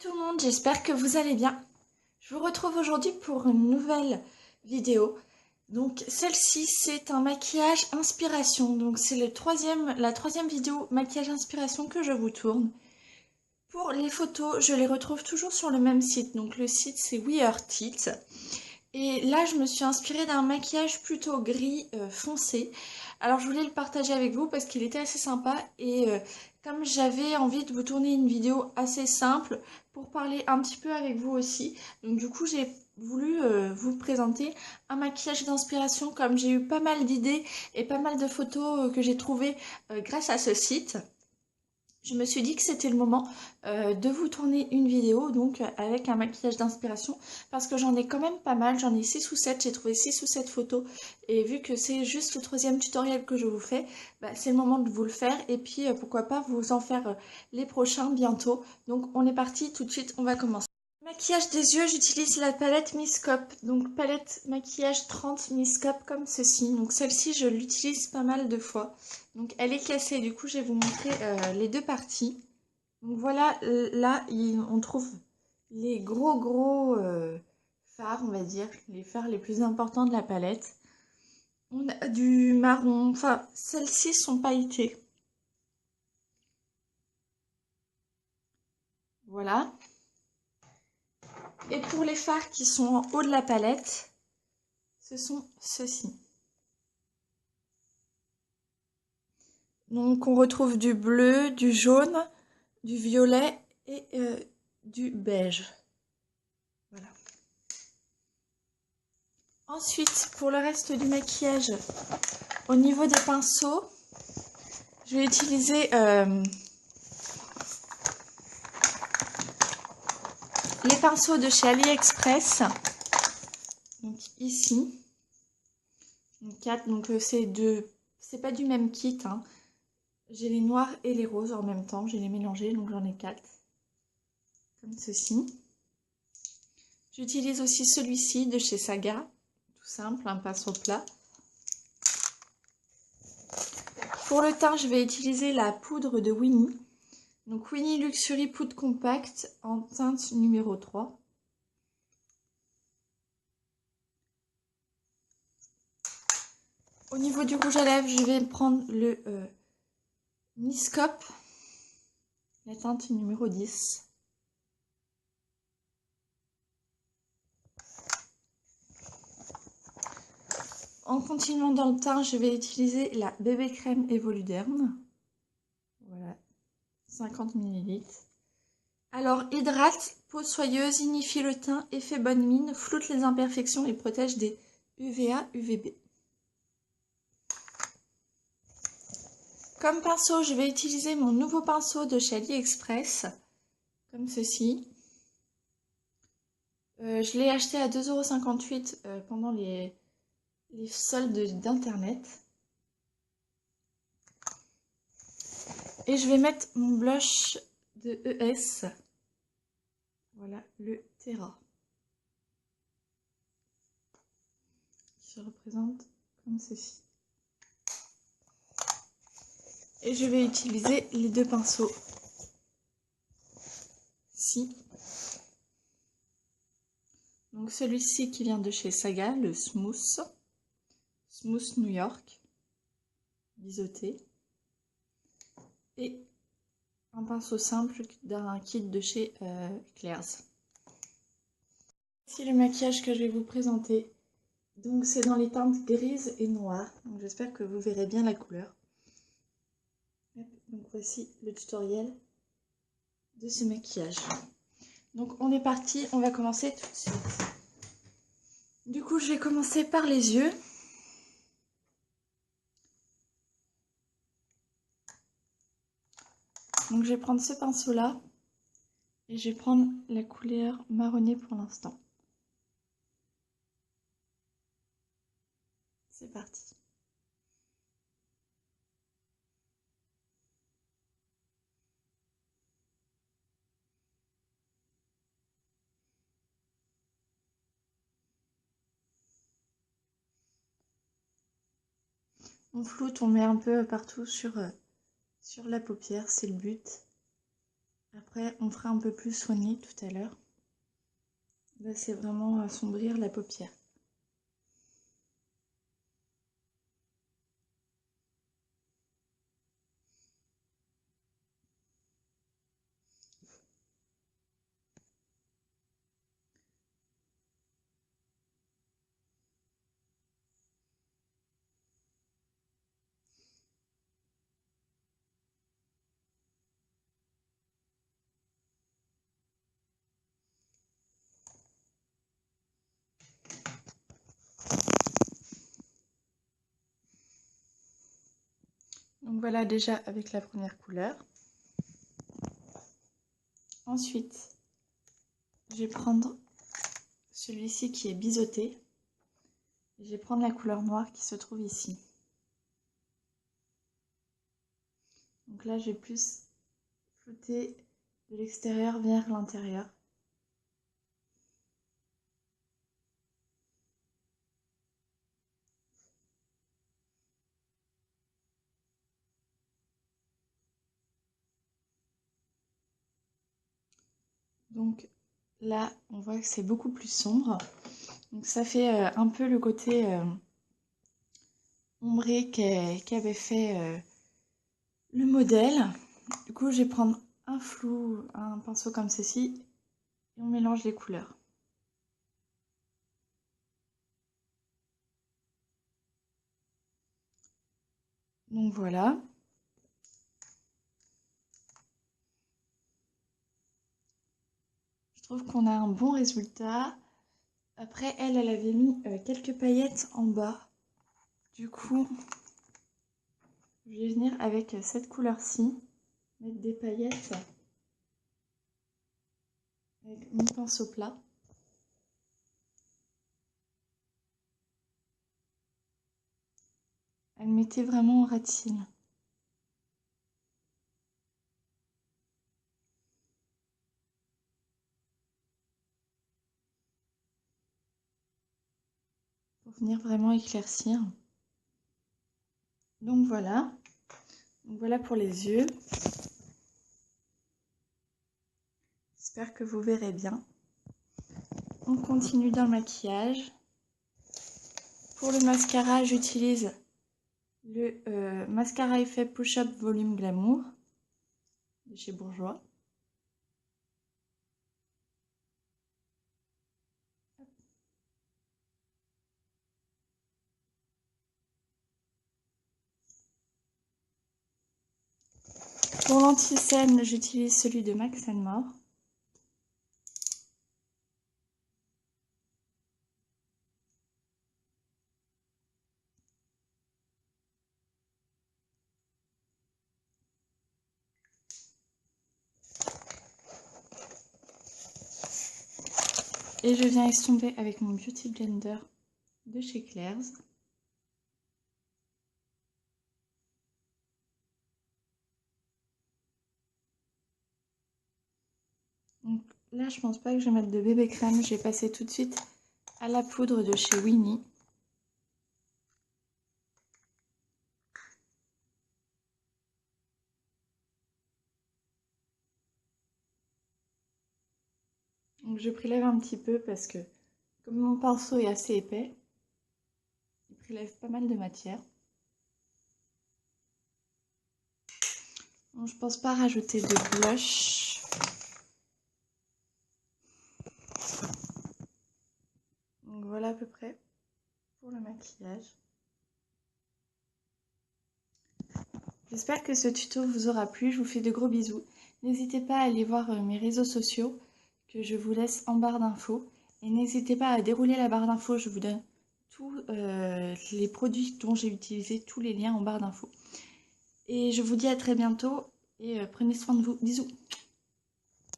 Tout le monde, j'espère que vous allez bien. Je vous retrouve aujourd'hui pour une nouvelle vidéo. Donc celle-ci, c'est un maquillage inspiration. Donc c'est la troisième vidéo maquillage inspiration que je vous tourne. Pour les photos, je les retrouve toujours sur le même site. Donc le site, c'est We Heart It. Et là, je me suis inspirée d'un maquillage plutôt gris foncé. Alors, je voulais le partager avec vous parce qu'il était assez sympa. Et comme j'avais envie de vous tourner une vidéo assez simple pour parler un petit peu avec vous aussi. Donc, du coup, j'ai voulu vous présenter un maquillage d'inspiration comme j'ai eu pas mal d'idées et pas mal de photos que j'ai trouvées grâce à ce site. Je me suis dit que c'était le moment de vous tourner une vidéo donc avec un maquillage d'inspiration parce que j'en ai quand même pas mal, j'en ai 6 ou 7, j'ai trouvé 6 ou 7 photos et vu que c'est juste le troisième tutoriel que je vous fais, c'est le moment de vous le faire et puis pourquoi pas vous en faire les prochains bientôt. Donc on est parti tout de suite, on va commencer. Maquillage des yeux, j'utilise la palette Miscope, donc palette maquillage 30 Miscope comme ceci. Donc celle-ci, je l'utilise pas mal de fois. Donc elle est cassée, du coup je vais vous montrer les deux parties. Donc voilà, là on trouve les gros fards, on va dire, les fards les plus importants de la palette. On a du marron, enfin celles-ci sont pailletées. Voilà. Et pour les fards qui sont en haut de la palette, ce sont ceux-ci. Donc on retrouve du bleu, du jaune, du violet et du beige. Voilà. Ensuite, pour le reste du maquillage, au niveau des pinceaux, je vais utiliser les pinceaux de chez AliExpress. Donc ici, donc 4, donc c'est pas du même kit, hein. J'ai les noirs et les roses en même temps, j'ai les mélangés, donc j'en ai 4, comme ceci. J'utilise aussi celui-ci de chez Saga, tout simple, un pinceau plat. Pour le teint, je vais utiliser la poudre de Winnie. Donc Winnie Luxury Poudre Compact en teinte numéro 3. Au niveau du rouge à lèvres, je vais prendre le Miscope, la teinte numéro 10. En continuant dans le teint, je vais utiliser la Bébé Crème Evoluderm. Voilà, 50 ml. Alors, hydrate, peau soyeuse, unifie le teint, effet bonne mine, floute les imperfections et protège des UVA, UVB. Comme pinceau, je vais utiliser mon nouveau pinceau de chez AliExpress, comme ceci. Je l'ai acheté à 2,58 € pendant les soldes d'internet. Et je vais mettre mon blush de ES. Voilà, le Terra. Qui se représente comme ceci. Et je vais utiliser les deux pinceaux. Ci. Donc celui-ci qui vient de chez Saga, le Smooth. Smooth New York. Biseauté. Et un pinceau simple d'un kit de chez Claire's. Voici le maquillage que je vais vous présenter. Donc c'est dans les teintes grises et noires. Donc j'espère que vous verrez bien la couleur. Donc voici le tutoriel de ce maquillage. Donc on est parti, on va commencer tout de suite. Du coup je vais commencer par les yeux. Donc je vais prendre ce pinceau là et je vais prendre la couleur marronnée pour l'instant. C'est parti. On floute, on met un peu partout sur la paupière, c'est le but. Après, on fera un peu plus soigné tout à l'heure. Là, c'est vraiment assombrir la paupière. Donc voilà déjà avec la première couleur. Ensuite, je vais prendre celui-ci qui est biseauté. Je vais prendre la couleur noire qui se trouve ici. Donc là, je vais plus flouter de l'extérieur vers l'intérieur. Donc là, on voit que c'est beaucoup plus sombre. Donc ça fait un peu le côté ombré qu'avait fait le modèle. Du coup, je vais prendre un flou, un pinceau comme ceci, et on mélange les couleurs. Donc voilà. Je trouve qu'on a un bon résultat. Après, elle avait mis quelques paillettes en bas. Du coup, je vais venir avec cette couleur-ci, mettre des paillettes avec mon pinceau plat. Elle mettait vraiment en ratine. Pour venir vraiment éclaircir. Donc voilà. Donc voilà pour les yeux. J'espère que vous verrez bien. On continue dans le maquillage. Pour le mascara, j'utilise le mascara effet Push-Up Volume Glamour de chez Bourjois. Pour l'anti-cerne, j'utilise celui de Max & More. Et je viens estomper avec mon Beauty Blender de chez Claire's. Donc là, je pense pas que je vais mettre de bébé crème. Je vais passer tout de suite à la poudre de chez Winnie. Donc je prélève un petit peu parce que comme mon pinceau est assez épais, il prélève pas mal de matière. Donc je pense pas rajouter de blush. Donc voilà à peu près pour le maquillage. J'espère que ce tuto vous aura plu. Je vous fais de gros bisous. N'hésitez pas à aller voir mes réseaux sociaux que je vous laisse en barre d'infos. Et n'hésitez pas à dérouler la barre d'infos. Je vous donne tous les produits dont j'ai utilisé, tous les liens en barre d'infos. Et je vous dis à très bientôt et prenez soin de vous. Bisous.